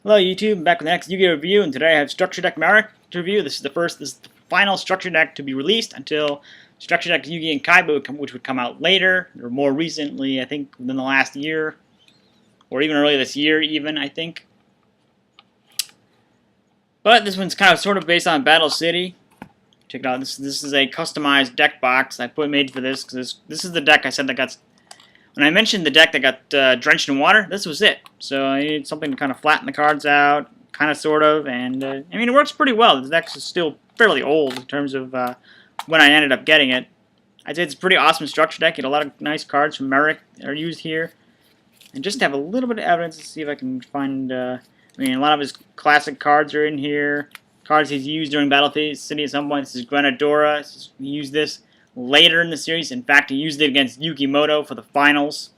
Hello YouTube, I'm back with the next Yugi review, and today I have Structure Deck Marik to review. This is the final Structure Deck to be released until Structure Deck Yugi and Kaiba, which would come out later, or more recently, I think, within the last year, or even earlier this year, even, I think. But this one's kind of sort of based on Battle City. Check it out, this is a customized deck box I made for this, because this is the deck I said that got... When I mentioned the deck that got drenched in water, this was it. So I needed something to kind of flatten the cards out, kind of, sort of, and I mean, it works pretty well. The deck is still fairly old in terms of when I ended up getting it. I'd say it's a pretty awesome structure deck. You get a lot of nice cards from Marik that are used here. And just to have a little bit of evidence, let's see if I can find, I mean, a lot of his classic cards are in here. Cards he's used during Battle City at some point. This is Grenadora. He used this later in the series. In fact, he used it against Yugi for the finals.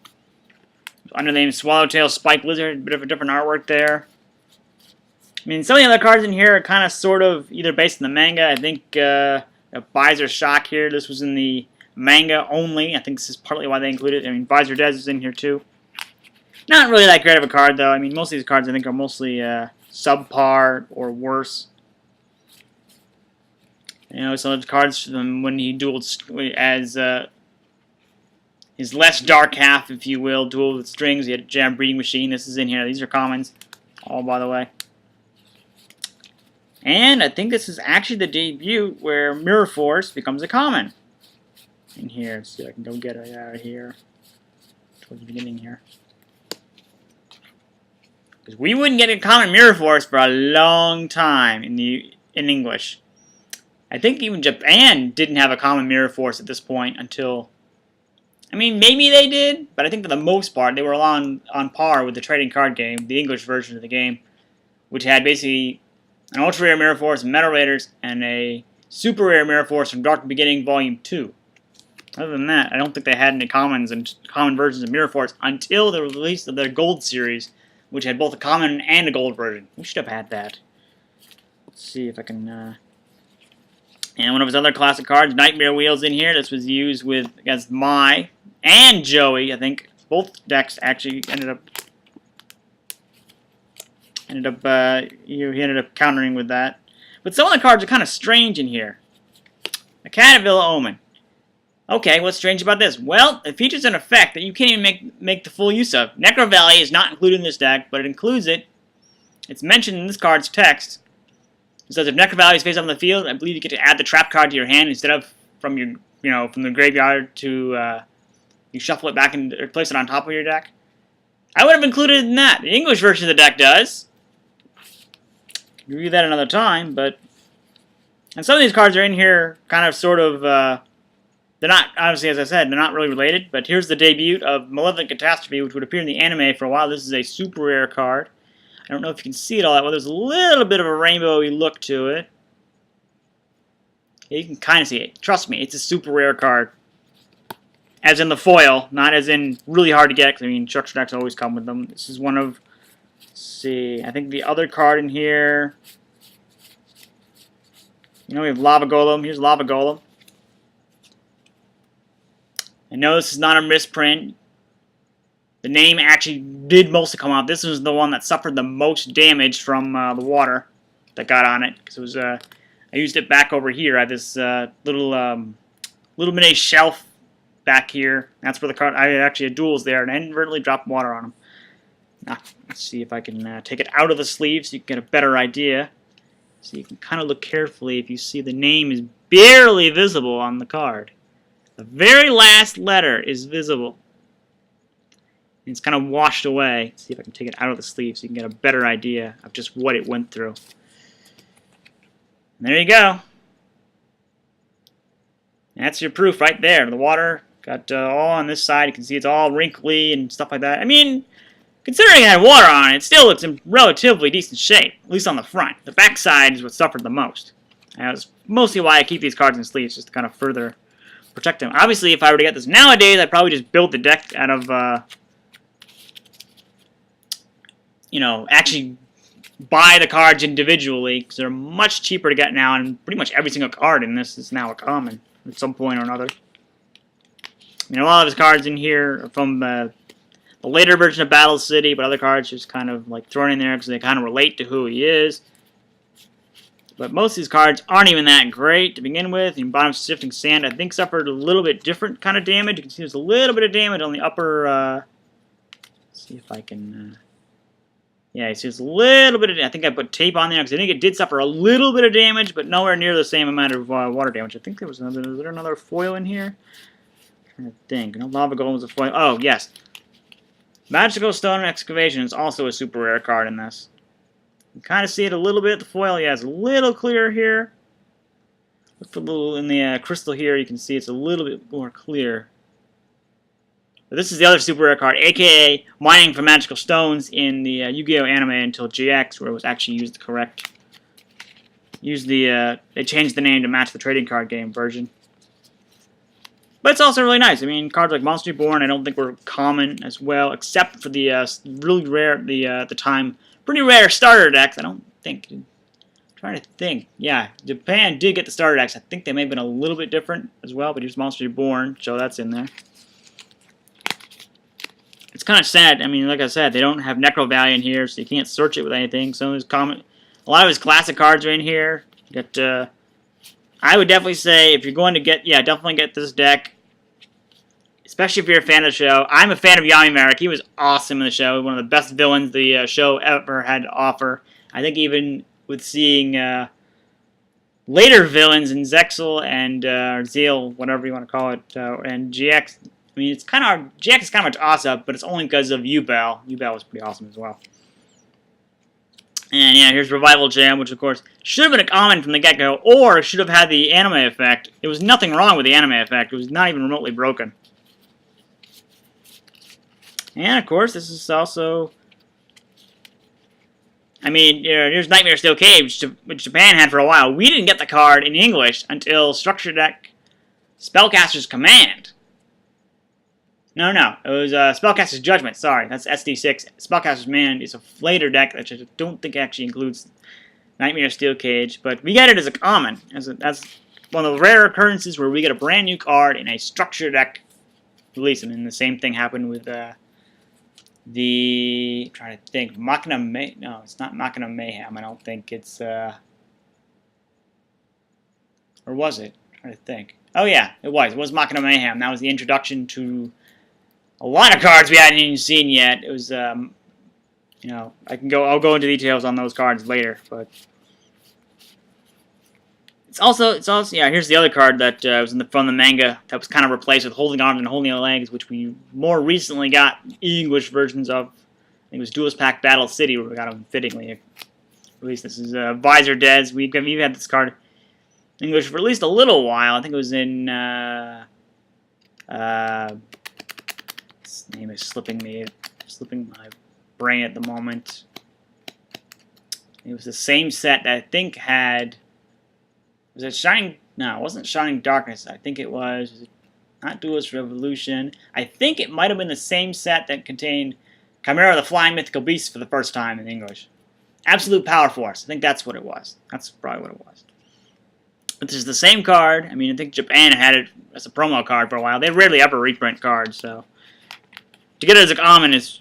Under the name Swallowtail Spike Lizard, a bit of a different artwork there. I mean, some of the other cards in here are kind of sort of either based in the manga. I think Visor Shock here, this was in the manga only. I think this is partly why they included it. I mean, Visor Des is in here too. Not really that great of a card though. I mean, most of these cards I think are mostly subpar or worse. You know, some of the cards from when he dueled as his less dark half, if you will, dueled with strings. He had a Jam Breeding Machine. This is in here. These are commons, all by the way. And I think this is actually the debut where Mirror Force becomes a common. In here, let's see if I can go get it out of here. Towards the beginning here. Because we wouldn't get a common Mirror Force for a long time in English. I think even Japan didn't have a common Mirror Force at this point until... I mean, maybe they did, but I think for the most part they were on par with the trading card game, the English version of the game, which had basically an Ultra Rare Mirror Force from Metal Raiders and a Super Rare Mirror Force from Dark Beginning Volume 2. Other than that, I don't think they had any commons and common versions of Mirror Force until the release of their Gold series, which had both a common and a gold version. We should have had that. Let's see if I can... And one of his other classic cards, Nightmare Wheels in here. This was used against Mai and Joey. I think both decks actually ended up he ended up countering with that. But some of the cards are kind of strange in here. A Catavilla Omen. Okay, what's strange about this? Well, it features an effect that you can't even make the full use of. Necro Valley is not included in this deck, but it includes it. It's mentioned in this card's text. It says if Necro Valley is face up on the field, I believe you get to add the trap card to your hand instead of from your, from the graveyard to you shuffle it back and place it on top of your deck. I would have included it in that. The English version of the deck does. Can review that another time, but and some of these cards are in here, kind of, sort of. They're not, obviously, as I said, they're not really related. But here's the debut of Malevolent Catastrophe, which would appear in the anime for a while. This is a super rare card. I don't know if you can see it all that well. There's a little bit of a rainbowy look to it. Yeah, you can kind of see it. Trust me, it's a super rare card. As in the foil, not as in really hard to get, because I mean, structure decks always come with them. This is one of, let's see, I think the other card in here. We have Lava Golem. Here's Lava Golem. I know this is not a misprint. The name actually did mostly come out. This was the one that suffered the most damage from the water that got on it. Because it was, I used it back over here. I had this little mini shelf back here. That's where the card. I actually had duels there, and I inadvertently dropped water on them. Now, let's see if I can take it out of the sleeve so you can get a better idea. So you can kind of look carefully if you see the name is barely visible on the card. The very last letter is visible. It's kind of washed away. Let's see if I can take it out of the sleeve so you can get a better idea of just what it went through. And there you go. And that's your proof right there. The water got all on this side. You can see it's all wrinkly and stuff like that. I mean, considering it had water on it, it still looks in relatively decent shape, at least on the front. The back side is what suffered the most. And that's mostly why I keep these cards in sleeves, just to kind of further protect them. Obviously, if I were to get this nowadays, I'd probably just build the deck out of... actually buy the cards individually, because they're much cheaper to get now, and pretty much every single card in this is now a common at some point or another. I mean, a lot of his cards in here are from the later version of Battle City, but other cards just kind of like thrown in there because they kind of relate to who he is. But most of these cards aren't even that great to begin with. And bottom Shifting Sand, I think, suffered a little bit different kind of damage. You can see there's a little bit of damage on the upper. Let's see if I can. Yeah, you see there's a little bit of. I think I put tape on there because I think it did suffer a little bit of damage, but nowhere near the same amount of water damage. I think there was another. Was there another foil in here? I'm trying to think. No, Lava Golem was a foil. Oh yes, Magical Stone Excavation is also a super rare card in this. You kind of see it a little bit. The foil, yeah, it's a little clearer here. Look a little in the crystal here. You can see it's a little bit more clear. But this is the other super rare card, aka mining for magical stones in the Yu-Gi-Oh anime until GX, where it was actually used correct. They changed the name to match the trading card game version. But it's also really nice. I mean, cards like Monster Reborn, I don't think were common as well, except for the really rare, at the time, pretty rare starter decks. I don't think. I'm trying to think. Yeah, Japan did get the starter decks. I think they may have been a little bit different as well, but here's Monster Reborn, so that's in there. It's kind of sad. I mean, like I said, they don't have Necro Value in here, so you can't search it with anything. Some of his a lot of his classic cards are in here. You got, I would definitely say if you're going to get, yeah, definitely get this deck. Especially if you're a fan of the show. I'm a fan of Marik. He was awesome in the show. One of the best villains the show ever had to offer. I think even with seeing later villains in Zexal and Zeal, whatever you want to call it, and GX. I mean, it's kind of GX is kind of much awesome, but it's only because of Ubel. Ubel was pretty awesome as well. And yeah, here's Revival Jam, which of course should have been a common from the get-go, or should have had the anime effect. There was nothing wrong with the anime effect. It was not even remotely broken. And of course, this is also. I mean, here's Nightmare Steel Cage, which Japan had for a while. We didn't get the card in English until Structure Deck Spellcaster's Command. No, it was Spellcaster's Judgment. Sorry, that's SD6. Spellcaster's Command is a later deck that I don't think actually includes Nightmare Steel Cage, but we get it as a common. That's one of the rare occurrences where we get a brand new card in a Structure Deck release. I mean, the same thing happened with I'm trying to think. No, it's not Machina Mayhem. I don't think it's. Or was it? I'm trying to think. Oh yeah, it was. It was Machina Mayhem. That was the introduction to a lot of cards we hadn't even seen yet. It was, I'll go into details on those cards later, but it's also, yeah. Here's the other card that was from the manga that was kind of replaced with Holding Arms and Holding Legs, which we more recently got English versions of. I think it was Duelist Pack Battle City where we got them fittingly. At least this is Visor Dez. We've had this card in English for at least a little while. I think it was in. Its name is slipping my brain at the moment. It was the same set that I think had. Was it Shining? No, it wasn't Shining Darkness. I think it was not Duelist Revolution. I think it might have been the same set that contained Chimera the Flying Mythical Beast for the first time in English. Absolute Power Force. I think that's what it was. That's probably what it was. But this is the same card. I mean, I think Japan had it as a promo card for a while. They rarely ever reprint cards, so to get it as a common is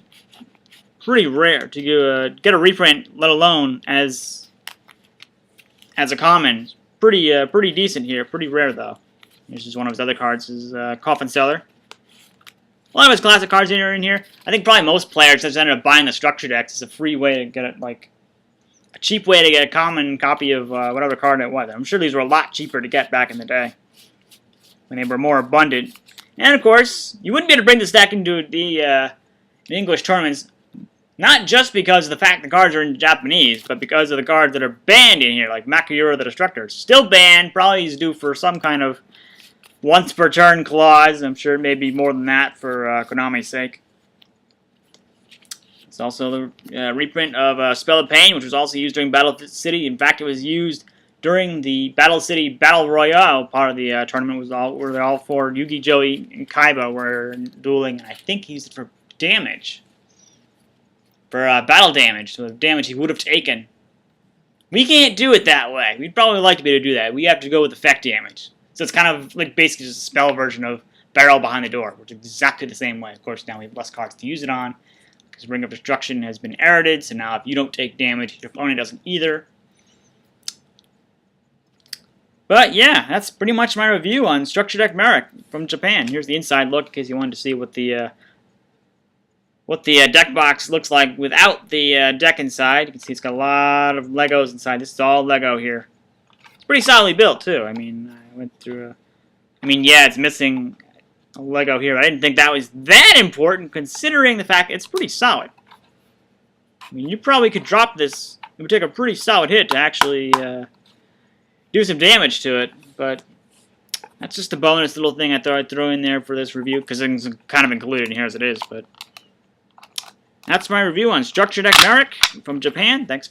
pretty rare. To get a reprint, let alone as a common. Pretty decent here. Pretty rare though. This is one of his other cards. Is Coffin Cellar. A lot of his classic cards are in here. I think probably most players just ended up buying the structure decks. It's a free way to get it, like a cheap way to get a common copy of whatever card it was. I'm sure these were a lot cheaper to get back in the day when they were more abundant. And of course, you wouldn't be able to bring this deck into the English tournaments. Not just because of the fact the cards are in Japanese, but because of the cards that are banned in here, like Makayura the Destructor. Still banned, probably is due for some kind of once per turn clause. I'm sure it may be more than that for Konami's sake. It's also the reprint of Spell of Pain, which was also used during Battle City. In fact, it was used during the Battle City Battle Royale part of the tournament. Where all four Yugi, Joey, and Kaiba were dueling, and I think he used it for damage. For battle damage, so the damage he would have taken. We can't do it that way. We'd probably like to be able to do that. We have to go with effect damage. So it's kind of like basically just a spell version of barrel behind the door, which is exactly the same way. Of course, now we have less cards to use it on, because Ring of Destruction has been errated, so now if you don't take damage, your opponent doesn't either. But yeah, that's pretty much my review on Structure Deck Marik from Japan. Here's the inside look, in case you wanted to see what the deck box looks like without the deck inside. You can see it's got a lot of Legos inside. This is all Lego here. It's pretty solidly built too. I mean, I went through. Yeah, it's missing a Lego here, but I didn't think that was that important, considering the fact it's pretty solid. I mean, you probably could drop this. It would take a pretty solid hit to actually do some damage to it, but that's just a bonus little thing I thought I'd throw in there for this review, because it's kind of included in here as it is. But that's my review on Structure Deck Marik from Japan. Thanks.